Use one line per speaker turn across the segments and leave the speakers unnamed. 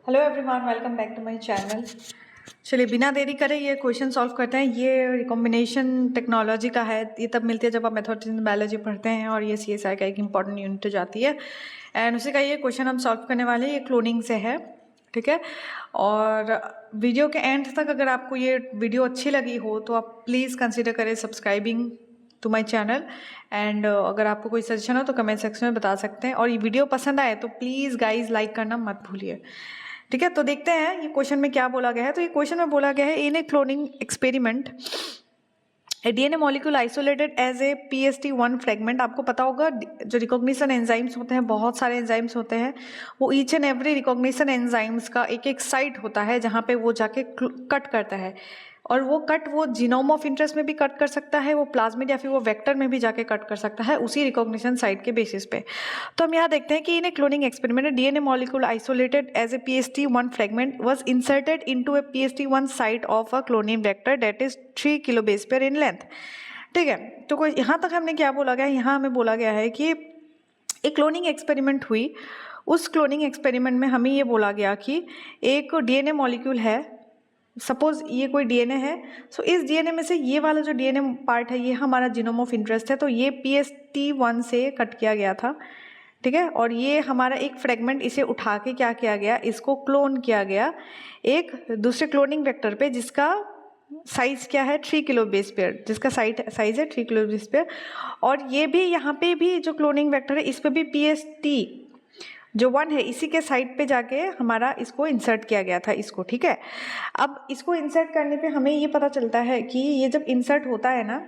Hello everyone, welcome back to my channel. चलिए बिना देरी करे ये क्वेश्चन सॉल्व करते हैं। ये रिकॉम्बिनेशन टेक्नोलॉजी का है। ये तब मिलती है जब आप मैथमेटिक्स एंड बायोलॉजी पढ़ते हैं और ये सीएसआई का एक इंपॉर्टेंट यूनिट हो जाती है। एंड उसी का ये क्वेश्चन हम सॉल्व करने वाले हैं। ये क्लोनिंग से है, ठीक है। और वीडियो के एंड तक अगर आपको ये वीडियो अच्छी लगी हो तो आप प्लीज़ कंसिडर करें subscribing to my channel. And अगर आपको कोई सजेशन हो तो कमेंट सेक्शन में बता सकते हैं। और ये वीडियो पसंद आए तो प्लीज़ गाइज लाइक करना मत भूलिए, ठीक है। तो देखते हैं ये क्वेश्चन में क्या बोला गया है। तो ये क्वेश्चन में बोला गया है, in a cloning experiment a DNA molecule isolated as a PST1 fragment. आपको पता होगा जो रिकॉग्निशन एंजाइम्स होते हैं, बहुत सारे एंजाइम्स होते हैं, वो each and every recognition enzymes का एक एक साइट होता है जहाँ पे वो जाके कट करता है। और वो कट वो जीनोम ऑफ इंटरेस्ट में भी कट कर सकता है, वो प्लाज्मिड या फिर वो वेक्टर में भी जाके कट कर सकता है उसी रिकॉग्निशन साइट के बेसिस पे। तो हम यहाँ देखते हैं कि in a cloning experiment DNA molecule isolated as a PST1 fragment was inserted into a PST1 site of a cloning vector that is 3 kilobase pair in length, ठीक है। तो कोई यहाँ तक हमने क्या बोला गया, यहाँ हमें बोला गया है कि एक क्लोनिंग एक्सपेरिमेंट हुई। उस क्लोनिंग एक्सपेरिमेंट में हमें ये बोला गया कि एक डीएनए मॉलिक्यूल है, सपोज ये कोई डीएनए है। सो इस डीएनए में से ये वाला जो डीएनए पार्ट है ये हमारा जीनोम ऑफ इंटरेस्ट है, तो ये PST1 से कट किया गया था, ठीक है। और ये हमारा एक फ्रेगमेंट, इसे उठा के क्या किया गया, इसको क्लोन किया गया एक दूसरे क्लोनिंग वेक्टर पे जिसका साइज क्या है 3 किलो बेस पेयर, जिसका साइज है 3 किलो बेस पेयर। और ये भी यहाँ पे भी जो क्लोनिंग वेक्टर है इस पे भी PST जो 1 है इसी के साइड पे जाके हमारा इसको इंसर्ट किया गया था इसको, ठीक है। अब इसको इंसर्ट करने पे हमें ये पता चलता है कि ये जब इंसर्ट होता है ना,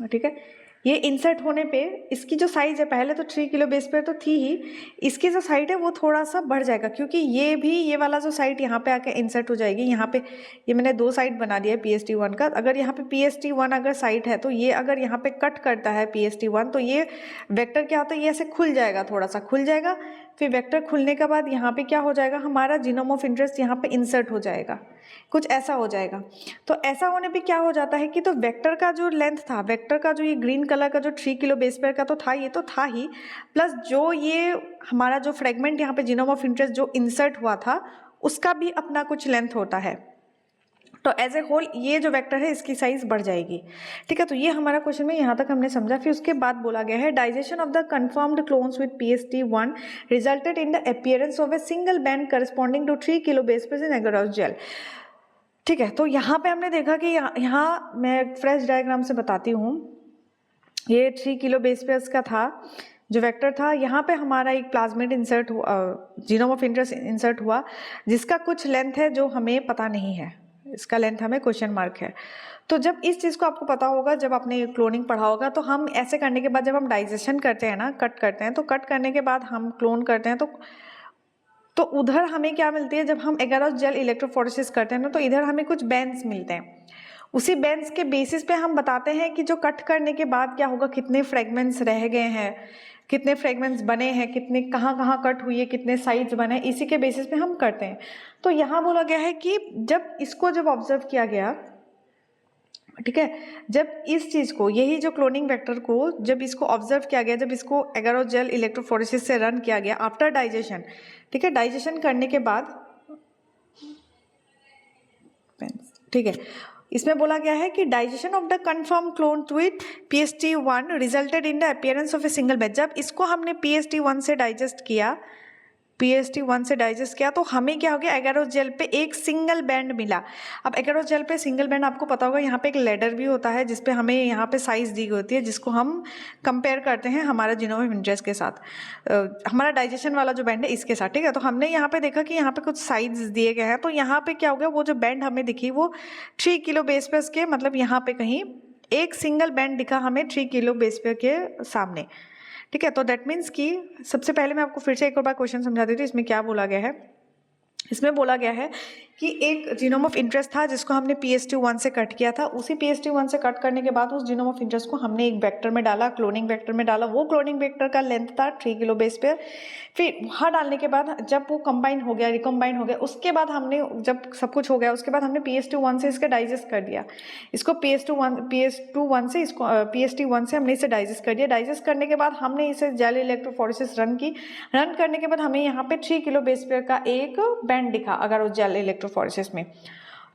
ठीक है, ये इंसर्ट होने पे इसकी जो साइज है, पहले तो 3 किलो बेस पेयर तो थी ही, इसकी जो साइड है वो थोड़ा सा बढ़ जाएगा क्योंकि ये वाला जो साइड यहाँ पे आके इंसर्ट हो जाएगी। यहाँ पे ये मैंने 2 साइड बना दिया है PST1 का। अगर यहाँ पे PST1 अगर साइड है तो ये अगर यहाँ पे कट करता है PST1 तो ये वेक्टर क्या होता है, ये ऐसे खुल जाएगा, थोड़ा सा खुल जाएगा। फिर वेक्टर खुलने के बाद यहाँ पे क्या हो जाएगा, हमारा जीनोम ऑफ इंटरेस्ट यहाँ पे इंसर्ट हो जाएगा, कुछ ऐसा हो जाएगा। तो ऐसा होने पे क्या हो जाता है कि तो वेक्टर का जो लेंथ था, वेक्टर का जो ये ग्रीन कलर का जो 3 किलो बेस पेयर का तो था, ये तो था ही, प्लस जो ये हमारा जो फ्रेगमेंट यहाँ पे जीनोम ऑफ इंटरेस्ट जो इंसर्ट हुआ था उसका भी अपना कुछ लेंथ होता है। तो एज ए होल ये जो वेक्टर है इसकी साइज बढ़ जाएगी, ठीक है। तो ये हमारा क्वेश्चन में यहाँ तक हमने समझा। फिर उसके बाद बोला गया है, digestion of the confirmed clones with PST1 resulted in the appearance of a single band corresponding to 3 kilo base pair in agarose gel, ठीक है। तो यहाँ पे हमने देखा कि यहाँ मैं फ्रेश डायग्राम से बताती हूँ। ये 3 किलो बेस पेयर्स का था जो वेक्टर था, यहाँ पे हमारा एक प्लाज्मिड इंसर्ट हुआ, जीनोम ऑफ इंटरेस्ट इंसर्ट हुआ जिसका कुछ लेंथ है जो हमें पता नहीं है, इसका लेंथ हमें क्वेश्चन मार्क है। तो जब इस चीज़ को आपको पता होगा, जब आपने क्लोनिंग पढ़ा होगा, तो हम ऐसे करने के बाद जब हम डाइजेशन करते हैं ना, कट करते हैं, तो कट करने के बाद हम क्लोन करते हैं तो उधर हमें क्या मिलती है, जब हम एगारोस जेल इलेक्ट्रोफोरेसिस करते हैं ना, तो इधर हमें कुछ बैंड्स मिलते हैं। उसी बैंड्स के बेसिस पे हम बताते हैं कि जो कट करने के बाद क्या होगा, कितने फ्रेगमेंट्स रह गए हैं, कितने फ्रेगमेंट्स बने हैं, कितने कहाँ कट हुई है, कितने साइड्स बने हैं, इसी के बेसिस पे हम करते हैं। तो यहाँ बोला गया है कि जब ऑब्जर्व किया गया, ठीक है, जब इस चीज़ को, यही जो क्लोनिंग वेक्टर को जब इसको ऑब्जर्व किया गया, जब इसको एगारोस जेल इलेक्ट्रोफोरेसिस से रन किया गया आफ्टर डाइजेशन, ठीक है, डाइजेशन करने के बाद, ठीक है, इसमें बोला गया है कि digestion of the confirm clone with PST1 resulted in the appearance of a single batch. जब इसको हमने PST1 से डाइजेस्ट किया, तो हमें क्या हो गया, एगारोस जेल पे एक सिंगल बैंड मिला। अब एगारोस जेल पे सिंगल बैंड आपको पता होगा, यहाँ पे एक लेडर भी होता है जिसपे हमें यहाँ पे साइज दी होती है, जिसको हम कंपेयर करते हैं हमारा जीनोम ऑफ इंटरेस्ट के साथ, हमारा डाइजेशन वाला जो बैंड है इसके साथ, ठीक है। तो हमने यहाँ पे देखा कि यहाँ पे कुछ साइज दिए गए हैं। तो यहाँ पे क्या हो गया, वो जो बैंड हमें दिखी वो 3 किलो बेस पेयर के, मतलब यहाँ पे कहीं एक सिंगल बैंड दिखा हमें 3 किलो बेस पेयर के सामने, ठीक है। तो दैट मीन्स कि सबसे पहले मैं आपको फिर से एक और बार क्वेश्चन समझा देती हूँ। इसमें क्या बोला गया है, इसमें बोला गया है कि एक जीनोम ऑफ इंटरेस्ट था जिसको हमने PS2-1 से कट किया था। उसी PS2-1 से कट करने के बाद उस जीनोम ऑफ इंटरेस्ट को हमने एक वेक्टर में डाला, क्लोनिंग वेक्टर में डाला। वो क्लोनिंग वेक्टर का लेंथ था 3 किलो बेस पेयर। फिर वहाँ डालने के बाद जब वो कंबाइन हो गया, रिकम्बाइन हो गया, उसके बाद हमने जब सब कुछ हो गया उसके बाद हमने PS2-1 से इसका डाइजेस्ट कर दिया। इसको PS2-1 से इसको PST1 से हमने इसे डाइजेस्ट कर दिया। डाइजेस्ट करने के बाद हमने इसे जेल इलेक्ट्रोफोरेसिस रन की। रन करने के बाद हमें यहाँ पे 3 किलो बेस पेयर का एक बैंड दिखा अगर उस जेल इलेक्ट्रोफोरेसिस में।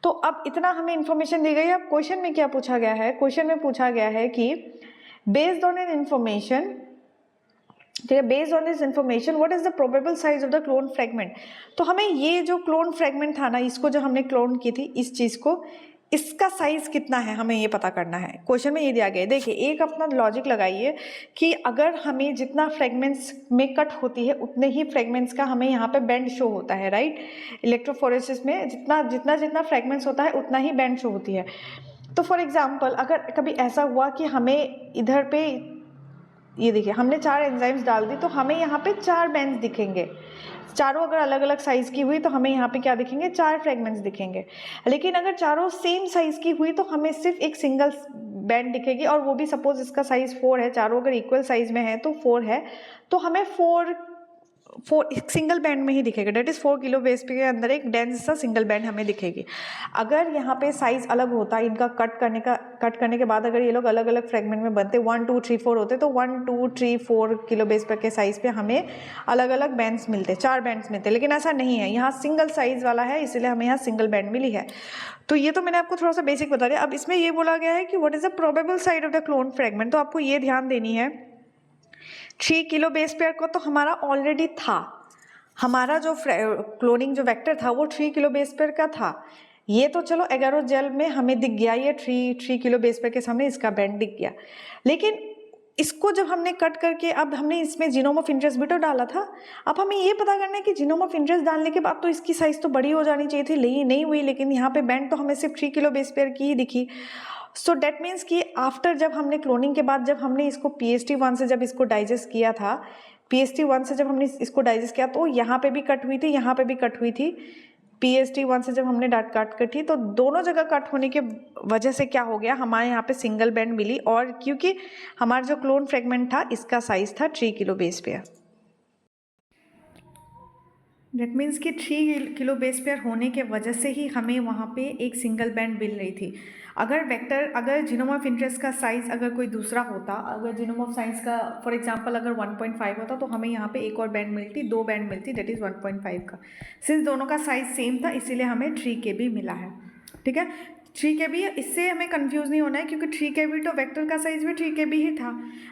तो अब इतना हमें इंफॉर्मेशन दी गई। अब क्वेश्चन में क्या पूछा गया है? क्वेश्चन में पूछा गया है कि based on an information, based on this information what is the probable size of the clone fragment. तो हमें ये जो क्लोन फ्रेगमेंट था ना, इसको जो हमने क्लोन की थी इस चीज को, इसका साइज कितना है हमें ये पता करना है। क्वेश्चन में ये दिया गया है। देखिए एक अपना लॉजिक लगाइए कि अगर हमें जितना फ्रेगमेंट्स में कट होती है उतने ही फ्रेगमेंट्स का हमें यहाँ पे बैंड शो होता है, राइट। इलेक्ट्रोफोरेसिस में जितना फ्रेगमेंट्स होता है उतना ही बैंड शो होती है। तो फॉर एग्जाम्पल अगर कभी ऐसा हुआ कि हमें इधर पे ये देखिए हमने 4 एंजाइम्स डाल दी तो हमें यहाँ पे 4 बैंड्स दिखेंगे। चारों अगर अलग अलग साइज की हुई तो हमें यहाँ पे क्या दिखेंगे? 4 फ्रेगमेंट्स दिखेंगे। लेकिन अगर चारों सेम साइज की हुई तो हमें सिर्फ एक सिंगल बैंड दिखेगी, और वो भी सपोज इसका साइज 4 है, चारों अगर इक्वल साइज में है तो 4 है, तो हमें 4 एक सिंगल बैंड में ही दिखेगा। डेट इज 4 किलो बेस के अंदर एक डेंस सा सिंगल बैंड हमें दिखेगी। अगर यहाँ पे साइज अलग होता है इनका कट करने के बाद अगर ये लोग अलग अलग फ्रेगमेंट में बनते 1 2 3 4 होते तो 1 2 3 4 किलो बेस पर के साइज पे हमें अलग अलग बैंड्स मिलते, 4 बैंड्स मिलते। लेकिन ऐसा नहीं है, यहाँ सिंगल साइज वाला है इसलिए हमें यहाँ सिंगल बैंड मिली है। तो ये तो मैंने आपको थोड़ा सा बेसिक बता दिया। अब इसमें ये बोला गया है कि what is the probable size of the clone fragment. तो आपको ये ध्यान देनी है 3 किलो बेस पेयर को तो हमारा ऑलरेडी था, हमारा जो क्लोनिंग जो वेक्टर था वो 3 किलो बेस पेयर का था। ये तो चलो एगारो जेल में हमें दिख गया, ये 3 किलो बेस पेयर के सामने इसका बैंड दिख गया। लेकिन इसको जब हमने कट करके अब हमने इसमें जीनोम ऑफ इंटरेस्ट भी तो डाला था। अब हमें ये पता करना है कि जीनोम ऑफ इंटरेस्ट डालने के बाद तो इसकी साइज तो बड़ी हो जानी चाहिए थी, नहीं हुई। लेकिन यहाँ पे बैंड तो हमें सिर्फ 3 किलो बेस पेयर की ही दिखी। सो डेट मीन्स कि आफ्टर जब हमने क्लोनिंग के बाद जब हमने इसको PST1 से जब इसको डाइजेस्ट किया था, PST1 से जब हमने इसको डाइजेस्ट किया तो यहाँ पे भी कट हुई थी, यहाँ पे भी कट हुई थी। PST1 से जब हमने डाट काट कटी तो दोनों जगह कट होने के वजह से क्या हो गया, हमारे यहाँ पे सिंगल बैंड मिली। और क्योंकि हमारा जो क्लोन फ्रेगमेंट था इसका साइज था 3 kilo base pair. That means कि 3 किलो बेस पेयर होने के वजह से ही हमें वहाँ पे एक सिंगल बैंड मिल रही थी। अगर जीनोम ऑफ इंटरेस्ट का साइज अगर कोई दूसरा होता, अगर जीनोम ऑफ साइंस का फॉर एग्जांपल अगर 1.5 होता तो हमें यहाँ पे एक और बैंड मिलती, 2 बैंड मिलती, डेट इज़ 1.5 का। सिंस दोनों का साइज सेम था इसीलिए हमें 3 KB मिला है। ठीक है, 3 KB, इससे हमें कंफ्यूज नहीं होना है क्योंकि 3 KB तो वेक्टर का साइज भी 3 KB ही था।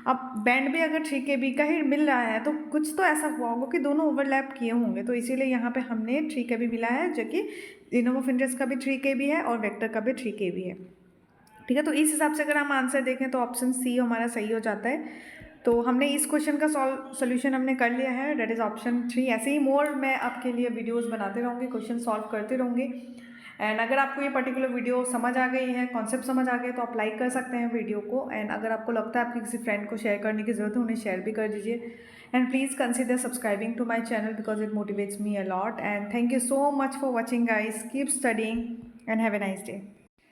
अब बैंड भी अगर 3 KB का ही मिल रहा है तो कुछ तो ऐसा हुआ होगा कि दोनों ओवरलैप किए होंगे, तो इसीलिए यहाँ पे हमने 3 KB मिला है, जो कि जीनोम ऑफ इंटरेस्ट का भी 3 KB है और वेक्टर का भी 3 KB है। ठीक है, तो इस हिसाब से अगर हम आंसर देखें तो ऑप्शन सी हमारा सही हो जाता है। तो हमने इस क्वेश्चन का सोल्यूशन हमने कर लिया है, डेट इज़ ऑप्शन 3। ऐसे ही मोर मैं आपके लिए वीडियोस बनाते रहूँगी, क्वेश्चन सॉल्व करते रहूँगी। एंड अगर आपको ये पर्टिकुलर वीडियो समझ आ गई है, कॉन्सेप्ट समझ आ गए तो आप लाइक कर सकते हैं वीडियो को। एंड अगर आपको लगता है आपके किसी फ्रेंड को शेयर करने की ज़रूरत है, उन्हें शेयर भी कर दीजिए। And please consider subscribing to my channel because it motivates me a lot. And thank you so much for watching guys, keep studying and have a nice day.